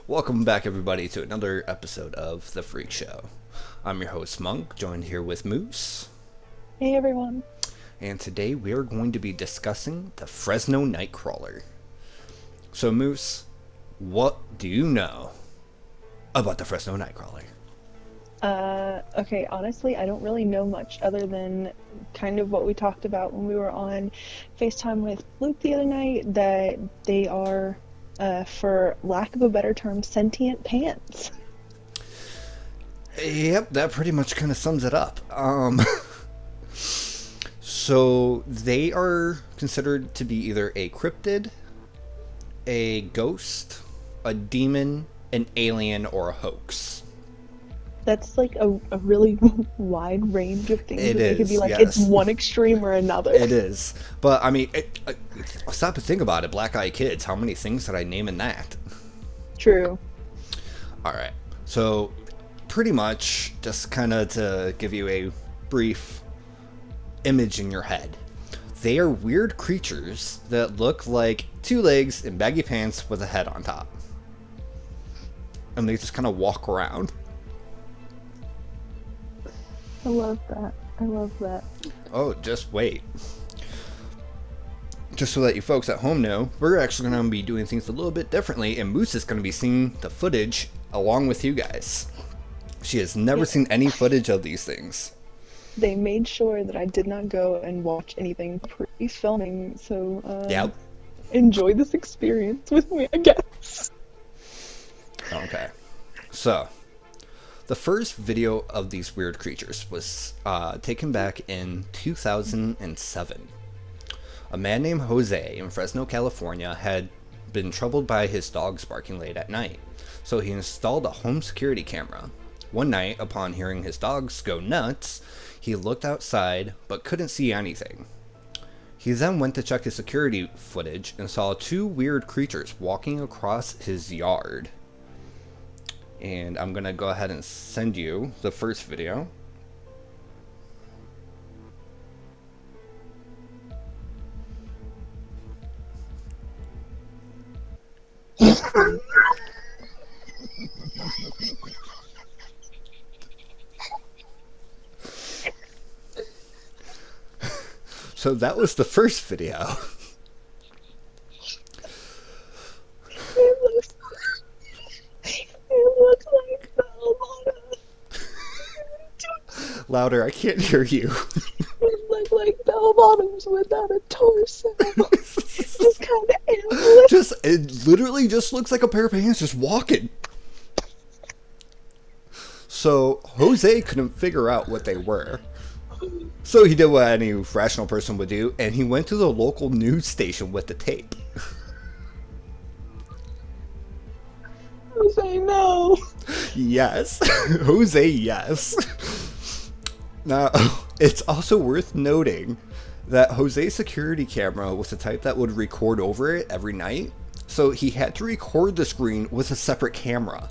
Welcome back, everybody, to another episode of The Freak Show. I'm your host, Munk, joined here with Moose. Hey everyone. And today we are going to be discussing the Fresno Nightcrawler. So, Moose, what do you know about the Fresno Nightcrawler? Okay, honestly, I don't really know much other than kind of what we talked about when we were on FaceTime with Luke the other night, that they are, for lack of a better term, sentient pants. Yep, that pretty much kind of sums it up. So they are considered to be either a cryptid, a ghost, a demon, an alien, or a hoax. That's like a really wide range of things. It It could be is, like yes. it's one extreme or another. It is. But, I mean, stop and think about it. Black Eyed Kids, how many things did I name in that? True. Alright, so pretty much, just kind of to give you a brief image in your head, they are weird creatures that look like two legs in baggy pants with a head on top. And they just kind of walk around. I love that. I love that. Oh, just wait. Just so that you folks at home know, we're actually going to be doing things a little bit differently, and Moose is going to be seeing the footage along with you guys. She has never seen any footage of these things. They made sure that I did not go and watch anything pre-filming, so Yep. enjoy this experience with me, I guess. Okay. So, the first video of these weird creatures was taken back in 2007. A man named Jose in Fresno, California had been troubled by his dogs barking late at night, so he installed a home security camera. One night, upon hearing his dogs go nuts, he looked outside but couldn't see anything. He then went to check his security footage and saw two weird creatures walking across his yard. And I'm going to go ahead and send you the first video. So that was the first video. It looks like bell bottoms. Louder, I can't hear you. It looks like bell bottoms without a torso. It's just kind of endless. It literally just looks like a pair of pants just walking. So Jose couldn't figure out what they were. So he did what any rational person would do, and he went to the local news station with the tape. Jose, no. Yes. Jose, yes. Now, it's also worth noting that Jose's security camera was the type that would record over it every night, so he had to record the screen with a separate camera.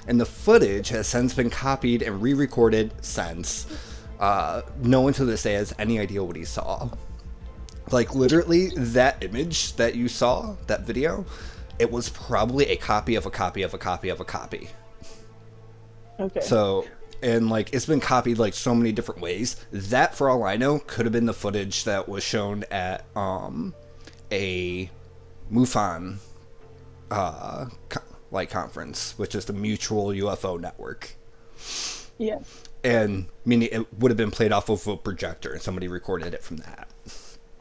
And the footage has since been copied and re-recorded since. No one to this day has any idea what he saw. Like, literally, that image that you saw, that video, it was probably a copy of a copy of a copy of a copy. Okay. So, and like, it's been copied like so many different ways. That, for all I know, could have been the footage that was shown at a MUFON conference, which is the Mutual UFO Network. Yeah. And meaning it would have been played off of a projector, and somebody recorded it from that.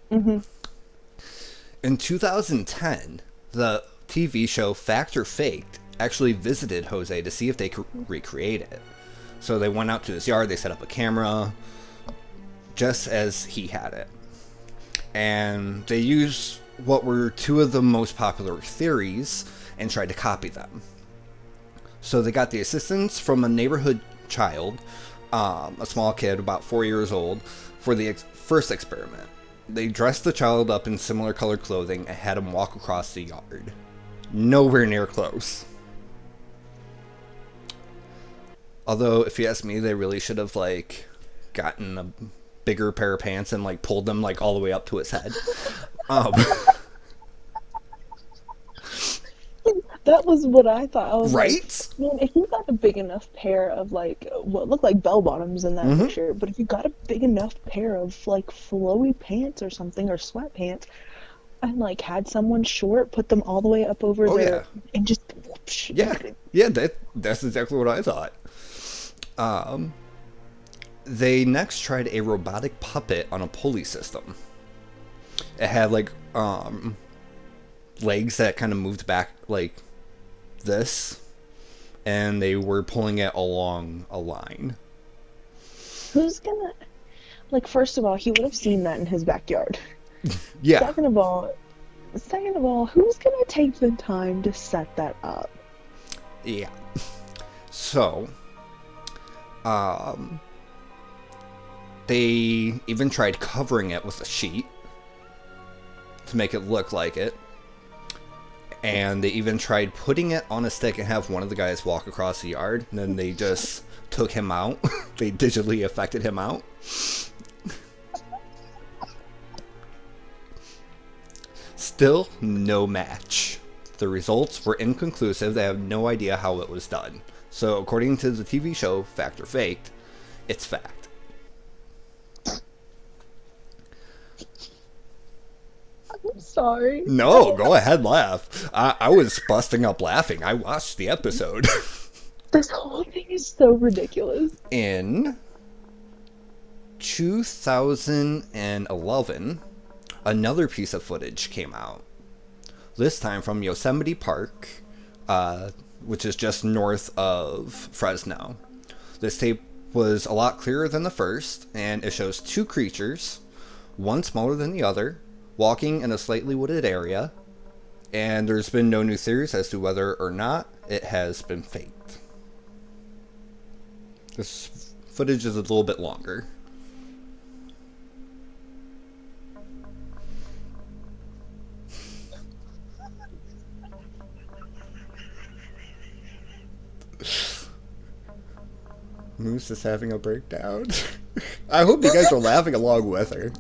Mm-hmm. In 2010, the TV show Fact or Faked actually visited Jose to see if they could recreate it. So they went out to his yard, they set up a camera, just as he had it. And they used what were two of the most popular theories and tried to copy them. So they got the assistance from a neighborhood child, a small kid about 4 years old, for the first experiment. They dressed the child up in similar colored clothing and had him walk across the yard. Nowhere near close. Although, if you ask me, they really should have, like, gotten a bigger pair of pants and, like, pulled them, like, all the way up to his head. That was what I thought. I was like, Right? man, if you got a big enough pair of like what looked like bell bottoms in that Mm-hmm. picture, but if you got a big enough pair of like flowy pants or something or sweatpants, and like had someone short put them all the way up over Oh yeah. their and just whoosh, Yeah. Yeah, that's exactly what I thought. Um, they next tried a robotic puppet on a pulley system. It had like legs that kind of moved back like this, and they were pulling it along a line. who's gonna like first of all, he would have seen that in his backyard. Yeah. Second of all, who's gonna take the time to set that up? Yeah. So, they even tried covering it with a sheet to make it look like it. And they even tried putting it on a stick and have one of the guys walk across the yard. And then they just took him out. They digitally affected him out. Still no match. The results were inconclusive. They have no idea how it was done. So according to the TV show Fact or Faked, it's fact. I'm sorry. No, go ahead, laugh. I was busting up laughing. I watched the episode. This whole thing is so ridiculous. In 2011, another piece of footage came out. This time from Yosemite Park, which is just north of Fresno. This tape was a lot clearer than the first, and it shows two creatures, one smaller than the other, walking in a slightly wooded area, and there's been no new theories as to whether or not it has been faked. This footage is a little bit longer. Moose is having a breakdown. I hope you guys are laughing along with her.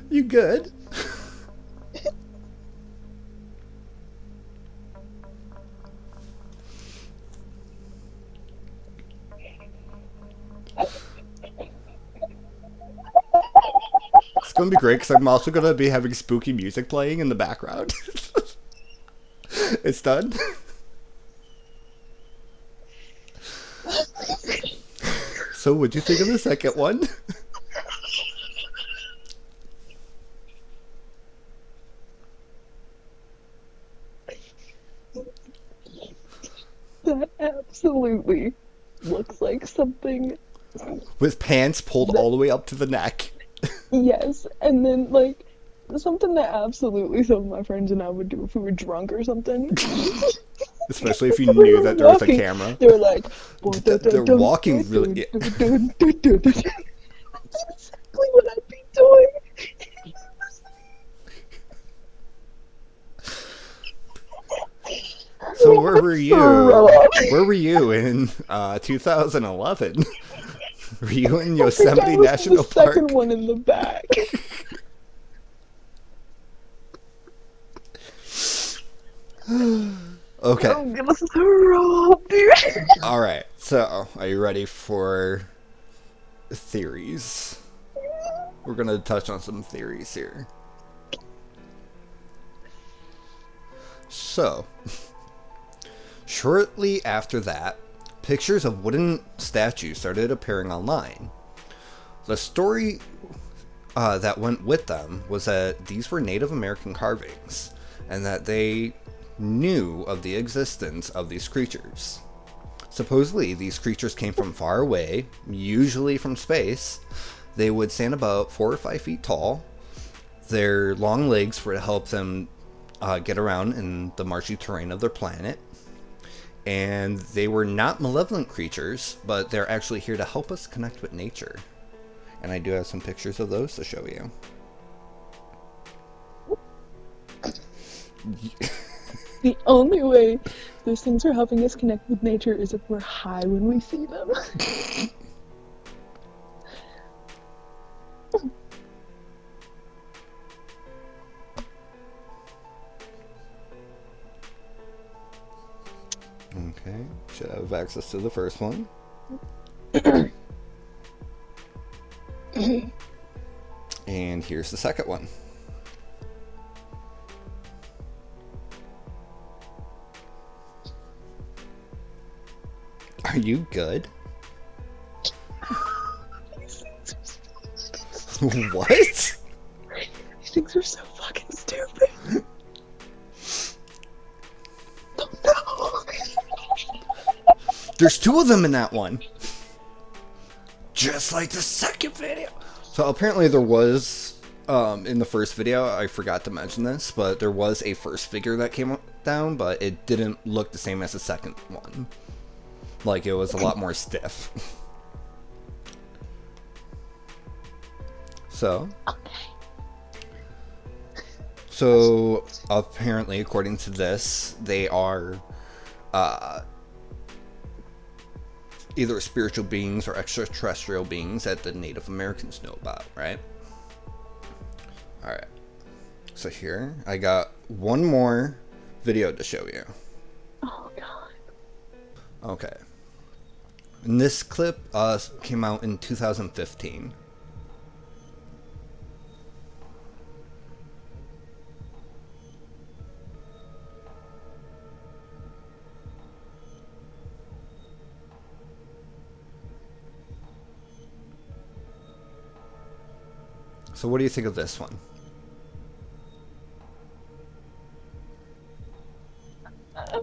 You good? It's gonna be great because I'm also gonna be having spooky music playing in the background. It's done. So, what'd you think of the second one? That absolutely looks like something. With pants pulled all the way up to the neck. Yes, and then like something that absolutely some of my friends and I would do if we were drunk or something. Especially if you knew that there was a camera. They were like, They're walking really. That's exactly what I'd be doing. So where were you? Rob. Where were you in 2011? Were you in Yosemite National the Park? second one in the back. Okay. I'm gonna throw up, dude. All right. So, are you ready for theories? We're gonna touch on some theories here. So, shortly after that, pictures of wooden statues started appearing online. The story that went with them was that these were Native American carvings, and that they knew of the existence of these creatures. Supposedly, these creatures came from far away, usually from space. They would stand about 4 or 5 feet tall. Their long legs were to help them get around in the marshy terrain of their planet. And they were not malevolent creatures, but they're actually here to help us connect with nature. And I do have some pictures of those to show you. The only way those things are helping us connect with nature is if we're high when we see them. Okay, should have access to the first one. And here's the second one. Are you good? What? These things are so fucking stupid. Oh no. There's two of them in that one. Just like the second video. So apparently there was, in the first video, I forgot to mention this, but there was a first figure that came down, but it didn't look the same as the second one. Like, it was a lot more stiff. So apparently, according to this, they are either spiritual beings or extraterrestrial beings that the Native Americans know about, right? Alright. So here, I got one more video to show you. Oh god. Okay. And this clip came out in 2015. So what do you think of this one?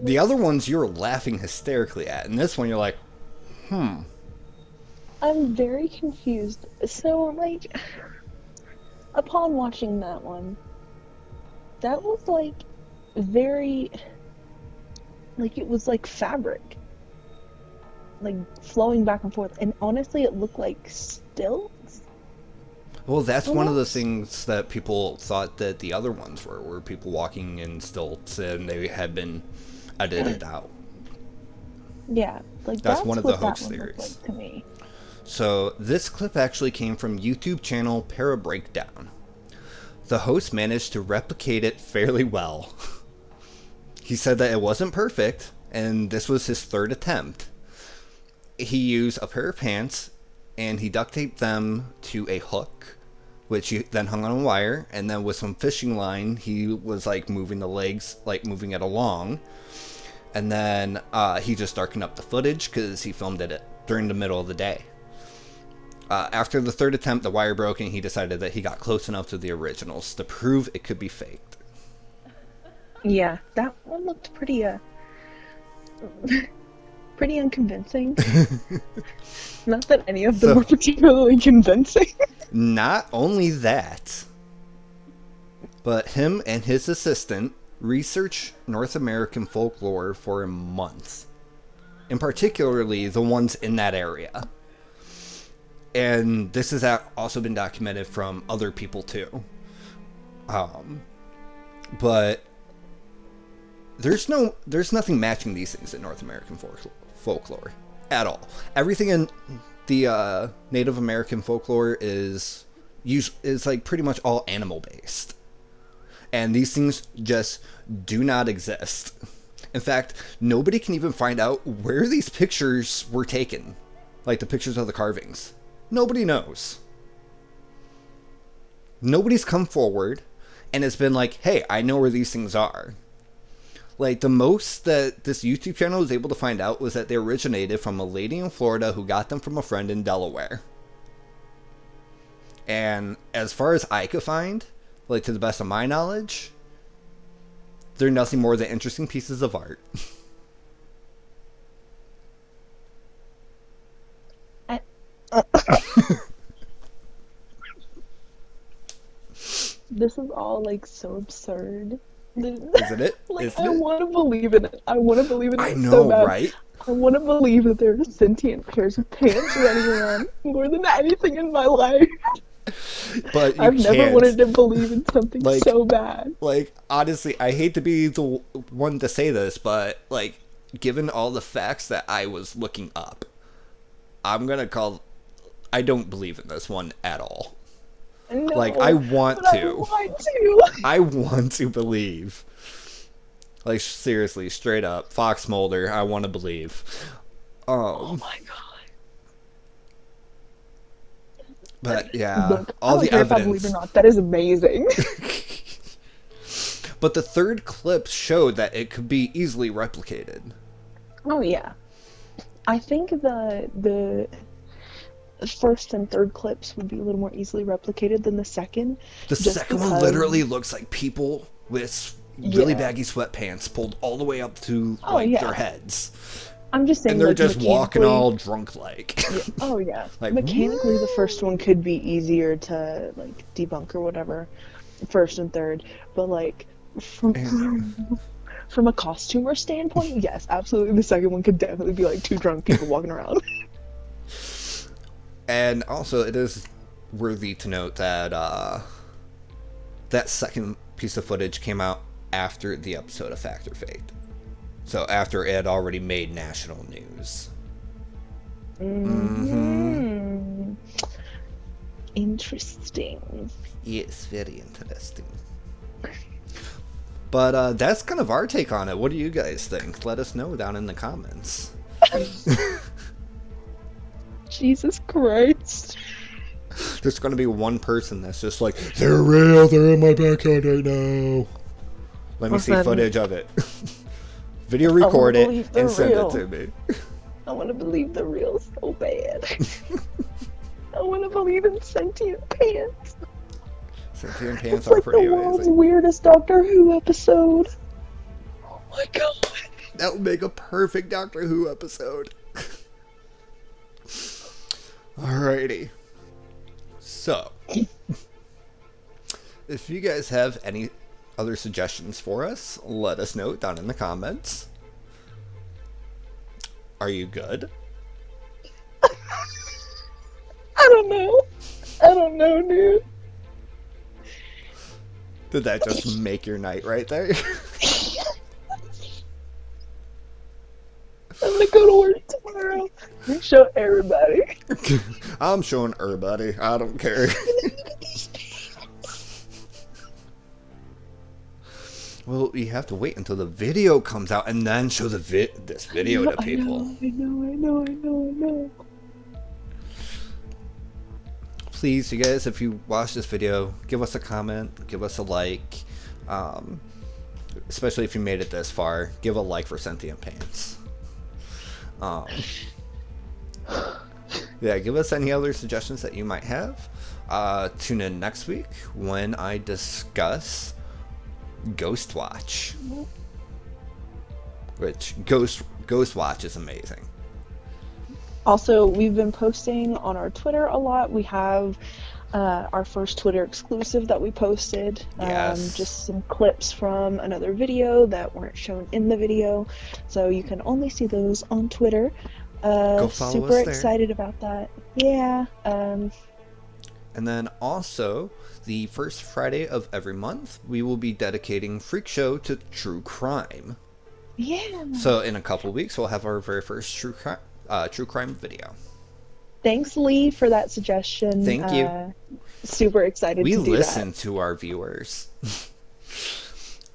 The other ones you're laughing hysterically at, and this one you're like, I'm very confused. So, like, upon watching that one, that was, like, very, like, it was like fabric. Like, flowing back and forth. And honestly, it looked like stilts. Well, that's one of the things that people thought that the other ones were people walking in stilts, and they had been edited out. Yeah, like that's one of the what hoax that one theories. looked like to me. So this clip actually came from YouTube channel ParaBreakdown. The host managed to replicate it fairly well. He said that it wasn't perfect, and this was his third attempt. He used a pair of pants, and he duct taped them to a hook, which he then hung on a wire, and then with some fishing line, he was like moving the legs, like moving it along. And then he just darkened up the footage because he filmed it during the middle of the day. After the third attempt, the wire broke, and he decided that he got close enough to the originals to prove it could be faked. Yeah, that one looked pretty pretty unconvincing. Not that any of them were particularly convincing. Not only that, but him and his assistant researched North American folklore for a month, and particularly the ones in that area. And this has also been documented from other people too. But there's nothing matching these things in North American folklore at all. Everything in the Native American folklore is like pretty much all animal based. And these things just do not exist. In fact, nobody can even find out where these pictures were taken. Like the pictures of the carvings. Nobody knows. Nobody's come forward and it's been like, hey, I know where these things are. Like, the most that this YouTube channel was able to find out was that they originated from a lady in Florida who got them from a friend in Delaware. And as far as I could find, like, to the best of my knowledge, they're nothing more than interesting pieces of art. This is all, like, so absurd. Isn't it? Like, Isn't I it? want to believe in it. I want to believe in it I know, so bad. right? I want to believe that there are sentient pairs of pants running around more than anything in my life. But you I've can't. never wanted to believe in something Like- so bad. Like, honestly, I hate to be the one to say this, but, like, given all the facts that I was looking up, I'm gonna call... I don't believe in this one at all. No, Like, I want but to. I want to. I want to believe. Like, seriously, straight up. Fox Mulder, I want to believe. Oh my god. But, yeah, Look, I all don't the care if I believe evidence... or not. That is amazing. But the third clip showed that it could be easily replicated. Oh yeah. I think the first and third clips would be a little more easily replicated than the second. The just second one because- literally looks like people with really Yeah. baggy sweatpants pulled all the way up to Oh, like yeah. their heads. I'm just saying, And they're like, just walking mechanically- all drunk like. Yeah. Oh yeah. Like, Mechanically, the first one could be easier to like debunk or whatever, first and third. But like from a costumer standpoint, yes, absolutely. The second one could definitely be like two drunk people walking around. And also, it is worthy to note that that second piece of footage came out after the episode of Fact or Fake. So after it had already made national news. Mm-hmm. Interesting. Yes, very interesting. But that's kind of our take on it. What do you guys think? Let us know down in the comments. Jesus Christ. There's going to be one person that's just like, they're real, they're in my backyard right now. Let me see Listen. footage of it. Video record it believe they're and send real. it to me. I want to believe the real so bad. I want to believe in Sentient Pants. Sentient Pants It's are like pretty the world's amazing. weirdest Doctor Who episode. Oh my god. That would make a perfect Doctor Who episode. Alrighty. So, if you guys have any other suggestions for us, let us know down in the comments. Are you good? I don't know. I don't know, dude. Did that just make your night right there? I'm gonna go to work tomorrow and show everybody. I'm showing everybody. I don't care. Well, you have to wait until the video comes out and then show this video to people. I know. Please, you guys, if you watch this video, give us a comment, give us a like. Especially if you made it this far, give a like for Sentient Pants. Yeah, give us any other suggestions that you might have. Tune in next week when I discuss Ghost Watch, which Ghost Watch is amazing. Also, we've been posting on our Twitter a lot. We have our first Twitter exclusive that we posted. Yes. Just some clips from another video that weren't shown in the video. So you can only see those on Twitter. Go follow super us there. excited about that. Yeah. And then also, the first Friday of every month, we will be dedicating Freak Show to true crime. Yeah. So in a couple weeks, we'll have our very first true crime video. Thanks, Lee, for that suggestion. Thank you. Super excited We to do listen that. to our viewers.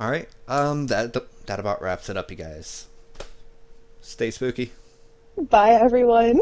All right, that about wraps it up, you guys. Stay spooky. Bye, everyone.